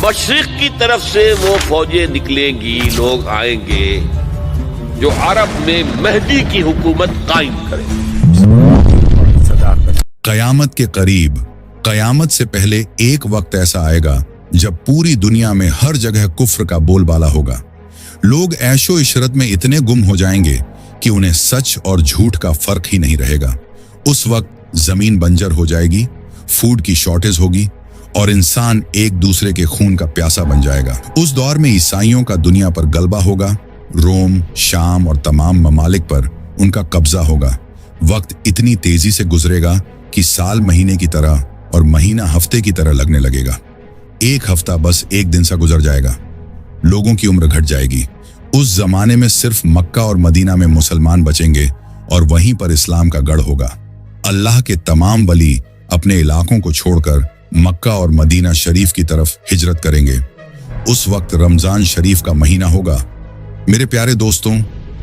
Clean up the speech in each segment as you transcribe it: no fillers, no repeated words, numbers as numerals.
मशरिक की तरफ से वो फौजें निकलेंगी, लोग आएंगे जो अरब में मेहदी की हुकूमत कायम करें। कयामत के करीब, कयामत से पहले एक वक्त ऐसा आएगा जब पूरी दुनिया में हर जगह कुफ्र का बोलबाला होगा। लोग ऐशो इशरत में इतने गुम हो जाएंगे कि उन्हें सच और झूठ का फर्क ही नहीं रहेगा। उस वक्त जमीन बंजर हो जाएगी, फूड की शॉर्टेज होगी और इंसान एक दूसरे के खून का प्यासा बन जाएगा। उस दौर में ईसाइयों का दुनिया पर गलबा होगा, रोम, शाम और तमाम ममालिक पर उनका कब्जा होगा। वक्त इतनी तेजी से गुजरेगा कि साल महीने की तरह और महीना हफ्ते की तरह लगने लगेगा। एक हफ्ता बस एक दिन सा गुजर जाएगा, लोगों की उम्र घट जाएगी। उस जमाने में सिर्फ मक्का और मदीना में मुसलमान बचेंगे और वहीं पर इस्लाम का गढ़ होगा। अल्लाह के तमाम वली अपने इलाकों को छोड़कर मक्का और मदीना शरीफ की तरफ हिजरत करेंगे। उस वक्त रमजान शरीफ का महीना होगा। मेरे प्यारे दोस्तों,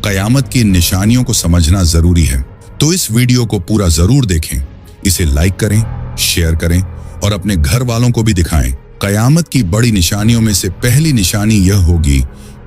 कयामत की निशानियों को समझना जरूरी है, तो इस वीडियो को पूरा जरूर देखें, इसे लाइक करें, शेयर करें और अपने घर वालों को भी दिखाएं। कयामत की बड़ी निशानियों में से पहली निशानी यह होगी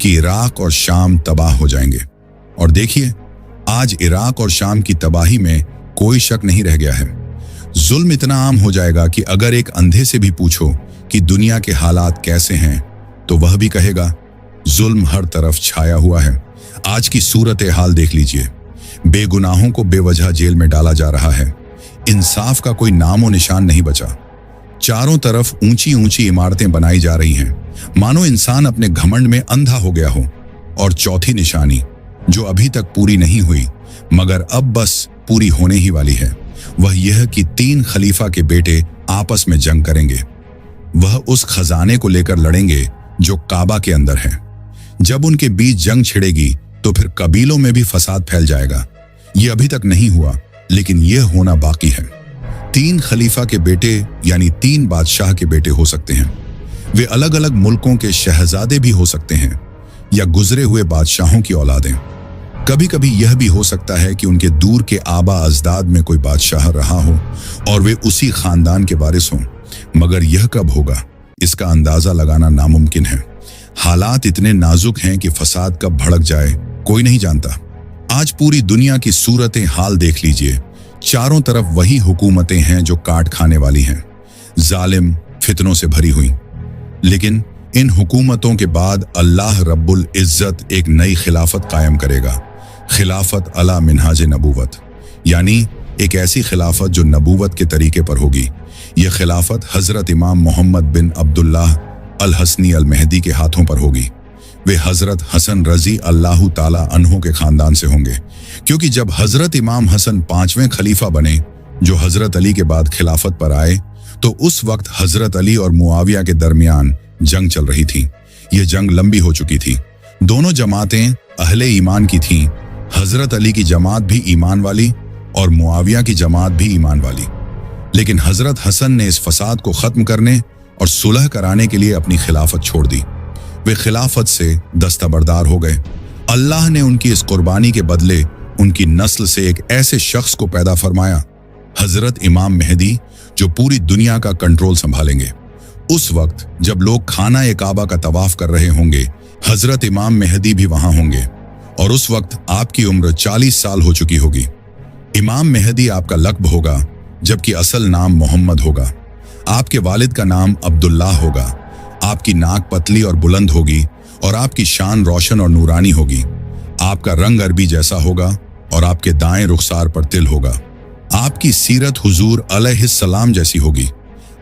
कि इराक और शाम तबाह हो जाएंगे। और देखिए, आज इराक और शाम की तबाही में कोई शक नहीं रह गया है। जुल्म इतना आम हो जाएगा कि अगर एक अंधे से भी पूछो कि दुनिया के हालात कैसे हैं, तो वह भी कहेगा जुल्म हर तरफ छाया हुआ है। आज की सूरत हाल देख लीजिए, बेगुनाहों को बेवजह जेल में डाला जा रहा है, इंसाफ का कोई नामो निशान नहीं बचा। चारों तरफ ऊंची ऊंची इमारतें बनाई जा रही हैं, मानो इंसान अपने घमंड में अंधा हो गया हो। और चौथी निशानी, जो अभी तक पूरी नहीं हुई मगर अब बस पूरी होने ही वाली है, वह यह कि 3 खलीफा के बेटे आपस में जंग करेंगे। वह उस खजाने को लेकर लड़ेंगे जो काबा के अंदर है। जब उनके बीच जंग छिड़ेगी तो फिर कबीलों में भी फसाद फैल जाएगा। यह अभी तक नहीं हुआ, लेकिन यह होना बाकी है। 3 खलीफा के बेटे यानी 3 बादशाह के बेटे हो सकते हैं। वे अलग अलग मुल्कों के शहजादे भी हो सकते हैं या गुजरे हुए बादशाहों की औलादें। कभी कभी यह भी हो सकता है कि उनके दूर के आबा अजदाद में कोई बादशाह रहा हो और वे उसी खानदान के वारिस हों, मगर यह कब होगा इसका अंदाजा लगाना नामुमकिन है। हालात इतने नाजुक हैं कि फसाद कब भड़क जाए कोई नहीं जानता। आज पूरी दुनिया की सूरत हाल देख लीजिए, चारों तरफ वही हुकूमतें हैं जो काट खाने वाली हैं, जालिम, फितनों से भरी हुई। लेकिन इन हुकूमतों के बाद अल्लाह रब्बुल इज्जत एक नई खिलाफत कायम करेगा, खिलाफत अला मिनहाज नबूवत, यानी एक ऐसी खिलाफत जो नबूवत के तरीके पर होगी। यह खिलाफत हजरत इमाम मोहम्मद बिन अब्दुल्लाह अल हसनी अल मेहदी के हाथों पर होगी। वे हजरत हसन रजी अल्लाह ताला अन्हो के खानदान से होंगे, क्योंकि जब हजरत इमाम हसन 5वें खलीफा बने जो हजरत अली के बाद खिलाफत पर आए, तो उस वक्त हजरत अली और मुआविया के दरमियान जंग चल रही थी। यह जंग लंबी हो चुकी थी। दोनों जमातें अहले ईमान की थीं। हजरत अली की जमात भी ईमान वाली और मुआविया की जमात भी ईमान वाली। लेकिन हजरत हसन ने इस फसाद को खत्म करने और सुलह कराने के लिए अपनी खिलाफत छोड़ दी। वे खिलाफत से दस्तबरदार हो गए। अल्लाह ने उनकी इस कुर्बानी के बदले उनकी नस्ल से एक ऐसे शख्स को पैदा फरमाया, हजरत इमाम मेहदी, जो पूरी दुनिया का कंट्रोल संभालेंगे। उस वक्त जब लोग खाना ए काबा का तवाफ कर रहे होंगे, हजरत इमाम मेहदी भी वहां होंगे और उस वक्त आपकी उम्र 40 साल हो चुकी होगी। इमाम मेहदी आपका लक़ब होगा, जबकि असल नाम मोहम्मद होगा। आपके वालिद का नाम अब्दुल्लाह होगा। आपकी नाक पतली और बुलंद होगी और आपकी शान रोशन और नूरानी होगी। आपका रंग अरबी जैसा होगा और आपके दाएं रुखसार पर तिल होगा। आपकी सीरत हुजूर अलैहिस्सलाम जैसी होगी।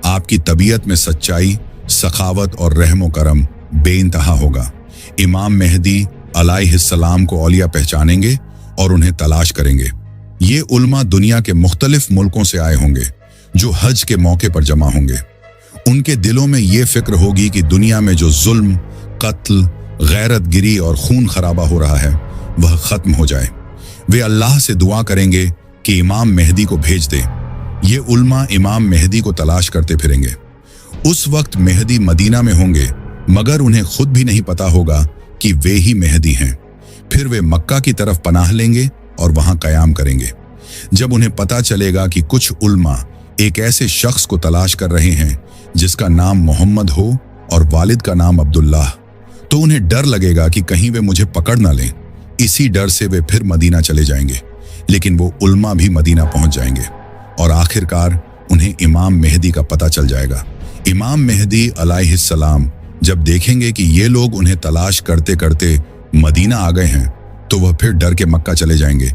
आपकी तबीयत में सच्चाई, सखावत और रहमो करम बेइंतहा होगा। इमाम मेहदी अलैहिस्सलाम को औलिया पहचानेंगे और उन्हें तलाश करेंगे। ये उल्मा दुनिया के मुख्तलिफ मुल्कों से आए होंगे जो हज के मौके पर जमा होंगे। उनके दिलों में ये फिक्र होगी कि दुनिया में जो जुल्म, कत्ल, गैरतगिरी और खून खराबा हो रहा है वह खत्म हो जाए। वे अल्लाह से दुआ करेंगे कि इमाम मेहदी को भेज दे। ये उल्मा इमाम मेहदी को तलाश करते फिरेंगे। उस वक्त मेहदी मदीना में होंगे, मगर उन्हें खुद भी नहीं पता होगा कि वे ही मेहदी हैं। फिर वे मक्का की तरफ पनाह लेंगे और वहां कयाम करेंगे। जब उन्हें पता चलेगा कि कुछ उल्मा एक ऐसे शख्स को तलाश कर रहे हैं जिसका नाम मोहम्मद हो, और वालिद का नाम अब्दुल्लाह, तो उन्हें डर लगेगा कि कहीं वे मुझे पकड़ ना लें। इसी डर से वे फिर मदीना चले जाएंगे, लेकिन वो उल्मा भी मदीना पहुंच जाएंगे और आखिरकार उन्हें इमाम मेहदी का पता चल जाएगा। इमाम मेहदी अलैहिस्सलाम जब देखेंगे कि ये लोग उन्हें तलाश करते करते मदीना आ गए हैं, तो वह फिर डर के मक्का चले जाएंगे।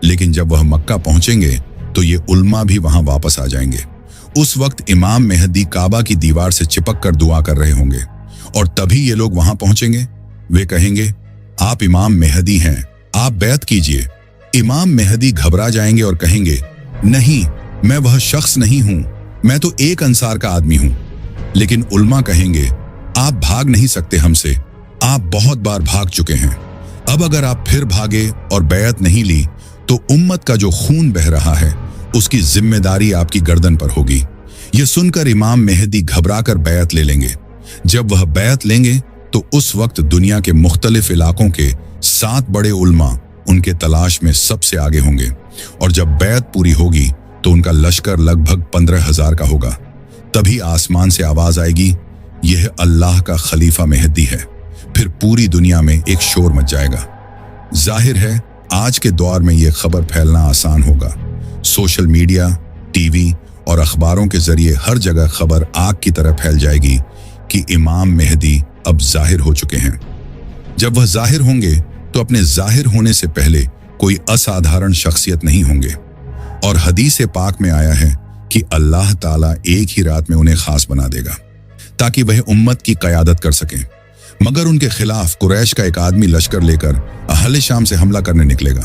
लेकिन जब वह मक्का पहुंचेंगे तो ये उल्मा भी वहां वापस आ जाएंगे। उस वक्त इमाम मेहदी काबा की दीवार से चिपक कर दुआ कर रहे होंगे और तभी ये लोग वहां पहुंचेंगे। वे कहेंगे, आप इमाम मेहदी हैं, आप बैत कीजिए। इमाम मेहदी घबरा जाएंगे और कहेंगे, नहीं, मैं वह शख्स नहीं हूं, मैं तो एक अंसार का आदमी हूं। लेकिन उल्मा कहेंगे, आप भाग नहीं सकते हमसे, आप बहुत बार भाग चुके हैं। अब अगर आप फिर भागे और बैत नहीं ली तो उम्मत का जो खून बह रहा है उसकी जिम्मेदारी आपकी गर्दन पर होगी। यह सुनकर इमाम मेहदी घबराकर बैत ले लेंगे। जब वह बैत लेंगे तो उस वक्त दुनिया के मुख्तलिफ इलाकों के 7 बड़े उल्मा उनके तलाश में सबसे आगे होंगे और जब बैत पूरी होगी तो उनका लश्कर लगभग 15,000 का होगा। तभी आसमान से आवाज आएगी, यह अल्लाह का खलीफा मेहदी है। फिर पूरी दुनिया में एक शोर मच जाएगा। जाहिर है आज के दौर में यह खबर फैलना आसान होगा। सोशल मीडिया, टीवी और अखबारों के जरिए हर जगह खबर आग की तरह फैल जाएगी कि इमाम मेहदी अब जाहिर हो चुके हैं। जब वह जाहिर होंगे तो अपने जाहिर होने से पहले कोई असाधारण शख्सियत नहीं होंगे और हदीस पाक में आया है कि अल्लाह ताला एक ही रात में उन्हें खास बना देगा ताकि वह उम्मत की क़यादत कर सकें। मगर उनके खिलाफ कुरैश का एक आदमी लश्कर लेकर अहले शाम से हमला करने निकलेगा,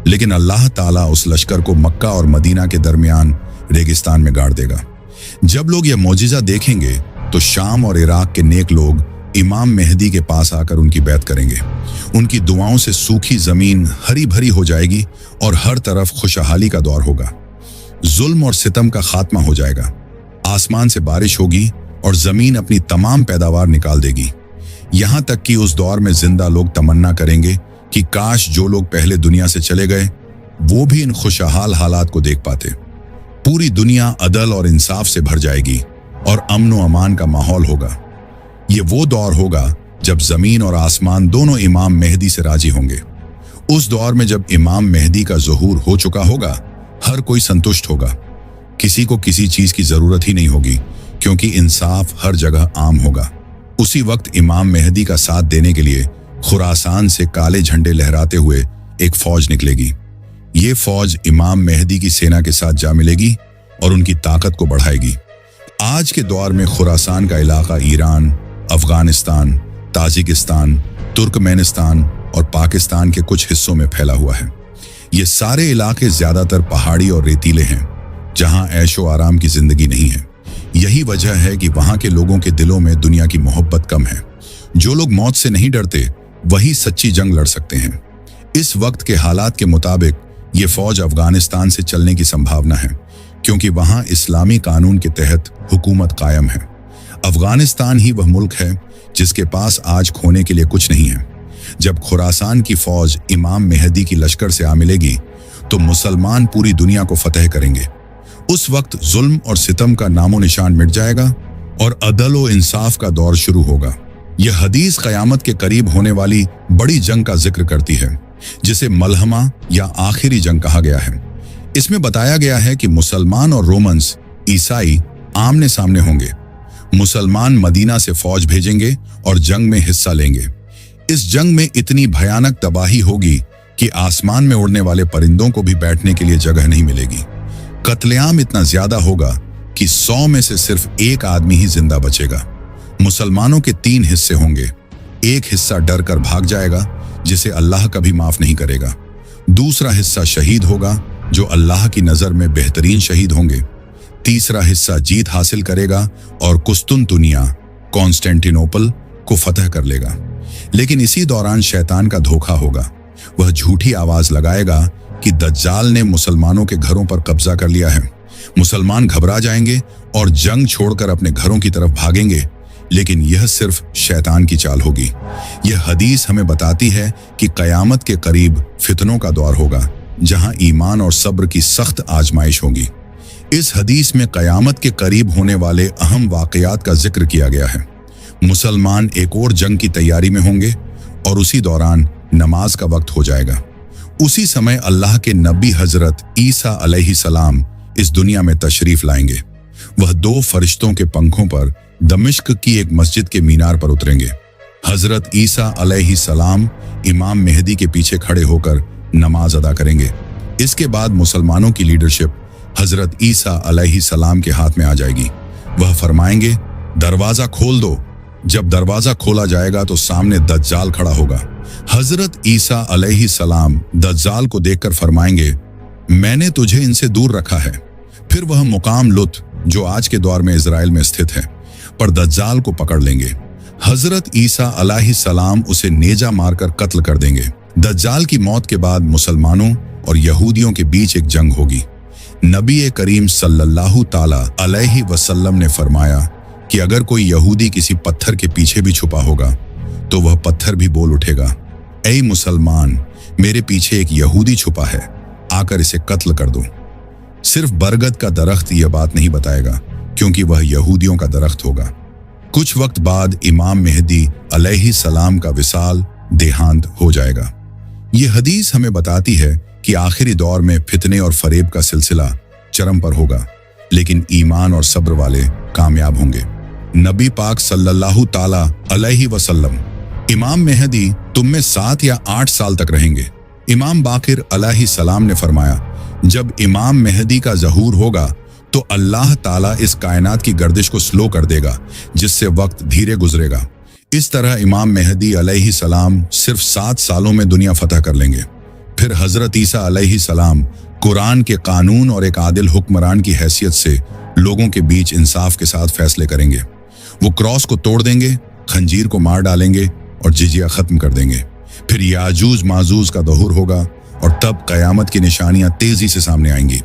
लेकिन अल्लाह ताला उस लश्कर को मक्का और मदीना के दरमियान रेगिस्तान में गाड़ देगा। जब लोग यह मौजिज़ा देखेंगे तो शाम और इराक के नेक लोग इमाम मेहदी के पास आकर उनकी बैत करेंगे। उनकी दुआओं से सूखी जमीन हरी भरी हो जाएगी और हर तरफ खुशहाली का दौर होगा। जुल्म और सितम का खात्मा हो जाएगा। आसमान से बारिश होगी और जमीन अपनी तमाम पैदावार निकाल देगी। यहां तक कि उस दौर में जिंदा लोग तमन्ना करेंगे कि काश जो लोग पहले दुनिया से चले गए वो भी इन खुशहाल हालात को देख पाते। पूरी दुनिया अदल और इंसाफ से भर जाएगी और अमन व अमान का माहौल होगा। ये वो दौर होगा जब जमीन और आसमान दोनों इमाम मेहदी से राजी होंगे। उस दौर में जब इमाम मेहदी का ज़ुहूर हो चुका होगा, हर कोई संतुष्ट होगा। किसी को किसी चीज की जरूरत ही नहीं होगी क्योंकि इंसाफ हर जगह आम होगा। उसी वक्त इमाम मेहदी का साथ देने के लिए खुरासान से काले झंडे लहराते हुए एक फौज निकलेगी। ये फौज इमाम मेहदी की सेना के साथ जा मिलेगी और उनकी ताकत को बढ़ाएगी। आज के दौर में खुरासान का इलाका ईरान, अफगानिस्तान, ताजिकिस्तान, तुर्कमेनिस्तान और पाकिस्तान के कुछ हिस्सों में फैला हुआ है। ये सारे इलाके ज्यादातर पहाड़ी और रेतीले हैं जहां ऐशो आराम की जिंदगी नहीं है। यही वजह है कि वहां के लोगों के दिलों में दुनिया की मोहब्बत कम है। जो लोग मौत से नहीं डरते वही सच्ची जंग लड़ सकते हैं। इस वक्त के हालात के मुताबिक ये फौज अफगानिस्तान से चलने की संभावना है क्योंकि वहां इस्लामी कानून के तहत हुकूमत कायम है। अफगानिस्तान ही वह मुल्क है जिसके पास आज खोने के लिए कुछ नहीं है। जब खुरासान की फौज इमाम मेहदी की लश्कर से आ मिलेगी तो मुसलमान पूरी दुनिया को फतह करेंगे। उस वक्त जुल्म और सितम का नामो निशान मिट जाएगा और अदल व इंसाफ का दौर शुरू होगा। यह हदीस क़यामत के करीब होने वाली बड़ी जंग का जिक्र करती है जिसे मलहमा या आखिरी जंग कहा गया है। इसमें बताया गया है कि मुसलमान और रोमन्स ईसाई आमने सामने होंगे। मुसलमान मदीना से फौज भेजेंगे और जंग में हिस्सा लेंगे। इस जंग में इतनी भयानक तबाही होगी कि आसमान में उड़ने वाले परिंदों को भी बैठने के लिए जगह नहीं मिलेगी। कत्लेआम इतना ज्यादा होगा कि 100 में से सिर्फ एक आदमी ही जिंदा बचेगा। मुसलमानों के 3 हिस्से होंगे। एक हिस्सा डर कर भाग जाएगा जिसे अल्लाह कभी माफ नहीं करेगा। दूसरा हिस्सा शहीद होगा जो अल्लाह की नजर में बेहतरीन शहीद होंगे। तीसरा हिस्सा जीत हासिल करेगा और कुस्तुनतुनिया, कॉन्स्टेंटिनोपल को फतह कर लेगा। लेकिन इसी दौरान शैतान का धोखा होगा। वह झूठी आवाज लगाएगा कि दज्जाल ने मुसलमानों के घरों पर कब्जा कर लिया है। मुसलमान घबरा जाएंगे और जंग छोड़कर अपने घरों की तरफ भागेंगे, लेकिन यह सिर्फ शैतान की चाल होगी। यह हदीस हमें बताती है कि क़यामत के करीब फितनों का दौर होगा जहां ईमान और सब्र की सख्त आजमाइश होगी। इस हदीस में क़यामत के करीब होने वाले अहम वाक़यात का जिक्र किया गया है। मुसलमान एक और जंग की तैयारी में होंगे और उसी दौरान नमाज का वक्त हो जाएगा। उसी समय अल्लाह के नबी हजरत ईसा अलैहिस्सलाम इस दुनिया में तशरीफ लाएंगे। वह 2 फरिश्तों के पंखों पर दमिश्क की एक मस्जिद के मीनार पर उतरेंगे। हजरत ईसा अलैहिस्सलाम इमाम मेहदी के पीछे खड़े होकर नमाज अदा करेंगे। इसके बाद मुसलमानों की लीडरशिप हजरत ईसा अलैहिस्सलाम के हाथ में आ जाएगी। वह फरमाएंगे, दरवाजा खोल दो। जब दरवाजा खोला जाएगा तो सामने दज्जाल खड़ा होगा। हजरत ईसा अलैहिस्सलाम दज्जाल को देखकर फरमाएंगे, मैंने तुझे इनसे दूर रखा है। फिर वह मुकाम लुत जो आज के दौर में इजराइल में स्थित है पर दज्जाल को पकड़ लेंगे। हजरत ईसा अलैहिस्सलाम उसे नेजा मारकर कत्ल कर देंगे। दज्जाल की मौत के बाद मुसलमानों और यहूदियों के बीच एक जंग होगी। नबी करीम सल्लल्लाहु ताला अलैहि वसल्लम ने फरमाया कि अगर कोई यहूदी किसी पत्थर के पीछे भी छुपा होगा तो वह पत्थर भी बोल उठेगा, ऐ मुसलमान, मेरे पीछे एक यहूदी छुपा है, आकर इसे कत्ल कर दो। सिर्फ बरगद का दरख्त यह बात नहीं बताएगा क्योंकि वह यहूदियों का दरख्त होगा। कुछ वक्त बाद इमाम मेहदी अलैहिस्सलाम का विसाल देहांत हो जाएगा। ये हदीस हमें बताती है कि आखिरी दौर में फितने और फरेब का सिलसिला चरम पर होगा, लेकिन ईमान और सब्र वाले कामयाब होंगे। नबी पाक सल्लल्लाहु ताला अलैहि वसल्लम, इमाम मेहदी तुम में 7 या 8 साल तक रहेंगे। इमाम बाकिर अलैहिस्सलाम ने फरमाया, जब इमाम मेहदी का ज़हूर होगा तो अल्लाह ताला इस कायनात की गर्दिश को स्लो कर देगा, जिससे वक्त धीरे गुजरेगा। इस तरह इमाम मेहदी अलैहिस्सलाम सिर्फ 7 सालों में दुनिया फतह कर लेंगे। फिर हजरत ईसा अलैहिस्सलाम कुरान के कानून और एक आदिल हुक्मरान की हैसियत से लोगों के बीच इंसाफ के साथ फैसले करेंगे। वो क्रॉस को तोड़ देंगे, खंजीर को मार डालेंगे और जिजिया खत्म कर देंगे। फिर याजूज माजूज का दहूर होगा और तब कयामत की निशानियां तेजी से सामने आएंगी।